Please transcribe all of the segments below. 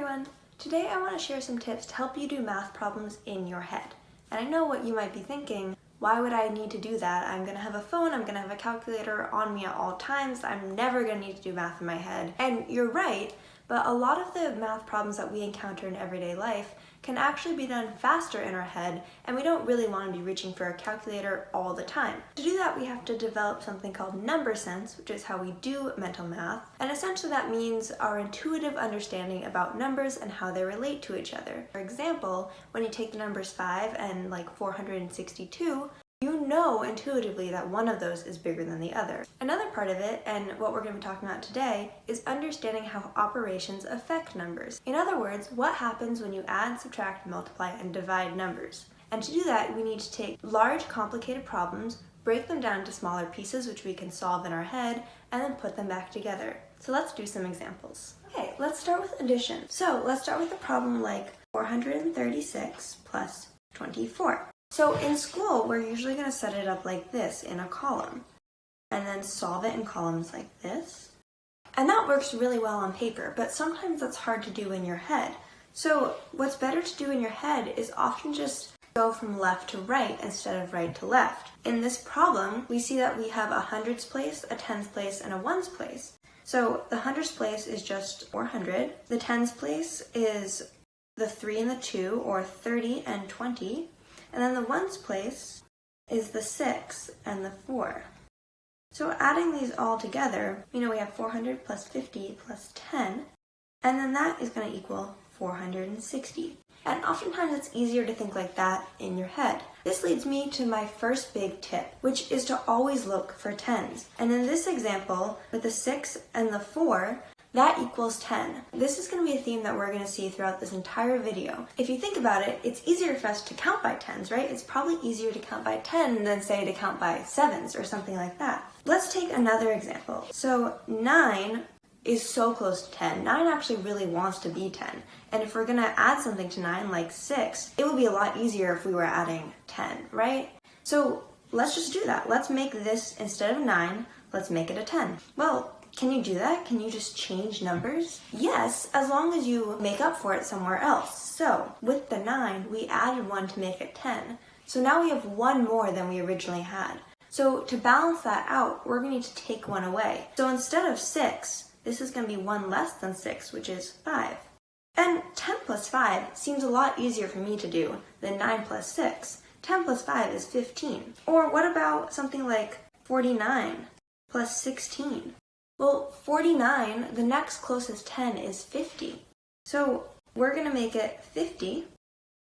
everyone! Today I want to share some tips to help you do math problems in your head. And I know what you might be thinking, why would I need to do that? I'm going to have a phone, I'm going to have a calculator on me at all times, I'm never going to need to do math in my head. And you're right, but a lot of the math problems that we encounter in everyday life can actually be done faster in our head, and we don't really want to be reaching for a calculator all the time. To do that, we have to develop something called number sense, which is how we do mental math, and essentially that means our intuitive understanding about numbers and how they relate to each other. For example, when you take the numbers 5 and 462, you know intuitively that one of those is bigger than the other. Another part of it, and what we're going to be talking about today, is understanding how operations affect numbers. In other words, what happens when you add, subtract, multiply, and divide numbers. And to do that, we need to take large, complicated problems, break them down into smaller pieces which we can solve in our head, and then put them back together. So let's do some examples. Okay, let's start with addition. So let's start with a problem like 436 plus 24. So in school, we're usually going to set it up like this in a column, and then solve it in columns like this. And that works really well on paper, but sometimes that's hard to do in your head. So what's better to do in your head is often just go from left to right instead of right to left. In this problem, we see that we have a hundreds place, a tens place, and a ones place. So the hundreds place is just 400. The tens place is the 3 and the 2, or 30 and 20. And then the ones place is the 6 and the 4. So adding these all together, we have 400 plus 50 plus 10, and then that is going to equal 460. And oftentimes it's easier to think like that in your head. This leads me to my first big tip, which is to always look for tens. And in this example, with the 6 and the 4, that equals 10. This is going to be a theme that we're going to see throughout this entire video. If you think about it, it's easier for us to count by tens, right? It's probably easier to count by 10 than, say, to count by sevens or something like that. Let's take another example. So 9 is so close to 10. 9 actually really wants to be 10. And if we're going to add something to 9, like 6, it would be a lot easier if we were adding 10, right? So let's just do that. Let's make this, instead of 9, let's make it a 10. Well, can you do that? Can you just change numbers? Yes, as long as you make up for it somewhere else. So with the 9, we added 1 to make it 10. So now we have 1 more than we originally had. So to balance that out, we're going to need to take 1 away. So instead of 6, this is going to be 1 less than 6, which is 5. And 10 plus 5 seems a lot easier for me to do than 9 plus 6. 10 plus 5 is 15. Or what about something like 49 plus 16? Well, 49, the next closest 10 is 50. So we're going to make it 50.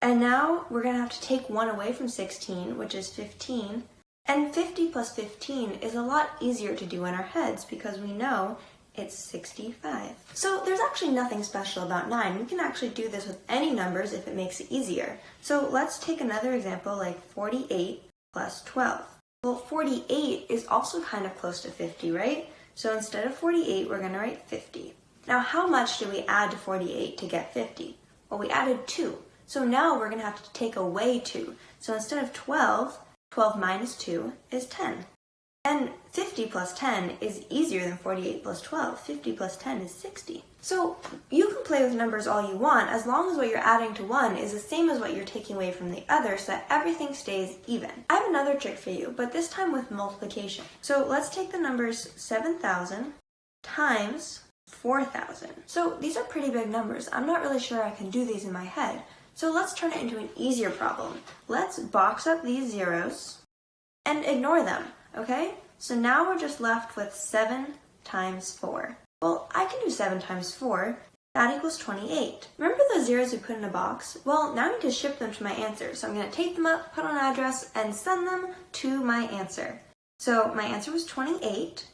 And now we're going to have to take 1 away from 16, which is 15. And 50 plus 15 is a lot easier to do in our heads because we know it's 65. So there's actually nothing special about 9. We can actually do this with any numbers if it makes it easier. So let's take another example like 48 plus 12. Well, 48 is also kind of close to 50, right? So instead of 48, we're going to write 50. Now, how much do we add to 48 to get 50? Well, we added 2. So now we're going to have to take away 2. So instead of 12, 12 minus 2 is 10. And 50 plus 10 is easier than 48 plus 12. 50 plus 10 is 60. So you can play with numbers all you want as long as what you're adding to one is the same as what you're taking away from the other so that everything stays even. I have another trick for you, but this time with multiplication. So let's take the numbers 7,000 times 4,000. So these are pretty big numbers. I'm not really sure I can do these in my head. So let's turn it into an easier problem. Let's box up these zeros and ignore them. Okay, so now we're just left with 7 times 4. Well, I can do 7 times 4. That equals 28. Remember those zeros we put in a box? Well, now I need to ship them to my answer. So I'm going to take them up, put on an address, and send them to my answer. So my answer was 28.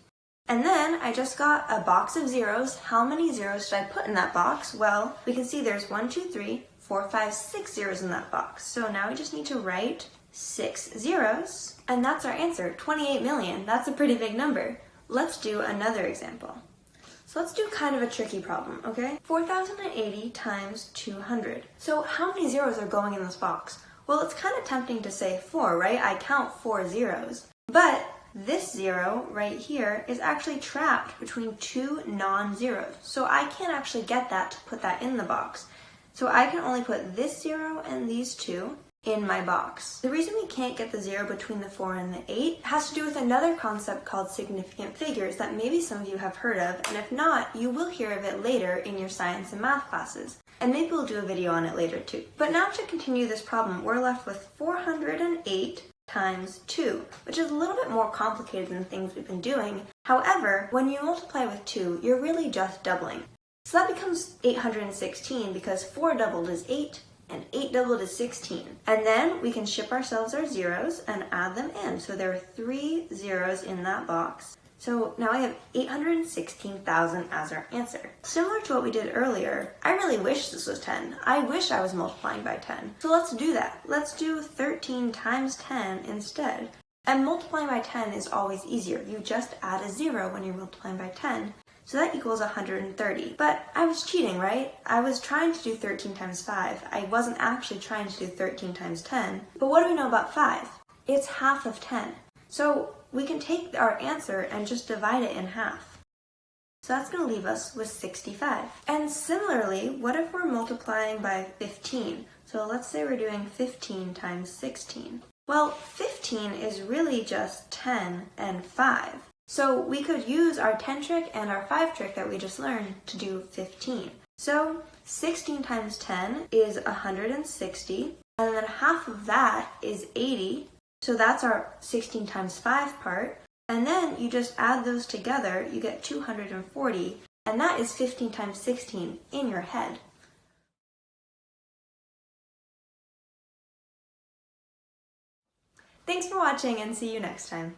And then I just got a box of zeros. How many zeros should I put in that box? Well, we can see there's 1, 2, 3, 4, 5, 6 zeros in that box. So now we just need to write 6 zeros, and that's our answer, 28 million. That's a pretty big number. Let's do another example. So let's do kind of a tricky problem, okay? 4,080 times 200. So how many zeros are going in this box? Well, it's kind of tempting to say 4, right? I count 4 zeros. But this 0 right here is actually trapped between two non-zeros. So I can't actually get that to put that in the box. So I can only put this 0 and these two in my box. The reason we can't get the 0 between the 4 and the 8 has to do with another concept called significant figures that maybe some of you have heard of, and if not, you will hear of it later in your science and math classes. And maybe we'll do a video on it later too. But now to continue this problem, we're left with 408 times 2, which is a little bit more complicated than things we've been doing. However, when you multiply with 2, you're really just doubling. So that becomes 816 because 4 doubled is 8, and 8 doubled is 16. And then we can ship ourselves our zeros and add them in. So there are 3 zeros in that box. So now I have 816,000 as our answer. Similar to what we did earlier, I really wish this was 10. I wish I was multiplying by 10. So let's do that. Let's do 13 times 10 instead. And multiplying by 10 is always easier. You just add a 0 when you're multiplying by 10. So that equals 130. But I was cheating, right? I was trying to do 13 times 5. I wasn't actually trying to do 13 times 10. But what do we know about 5? It's half of 10. So we can take our answer and just divide it in half. So that's going to leave us with 65. And similarly, what if we're multiplying by 15? So let's say we're doing 15 times 16. Well, 15 is really just 10 and 5. So we could use our 10 trick and our 5 trick that we just learned to do 15. So 16 times 10 is 160, and then half of that is 80. So that's our 16 times 5 part. And then you just add those together, you get 240, and that is 15 times 16 in your head. Thanks for watching and see you next time.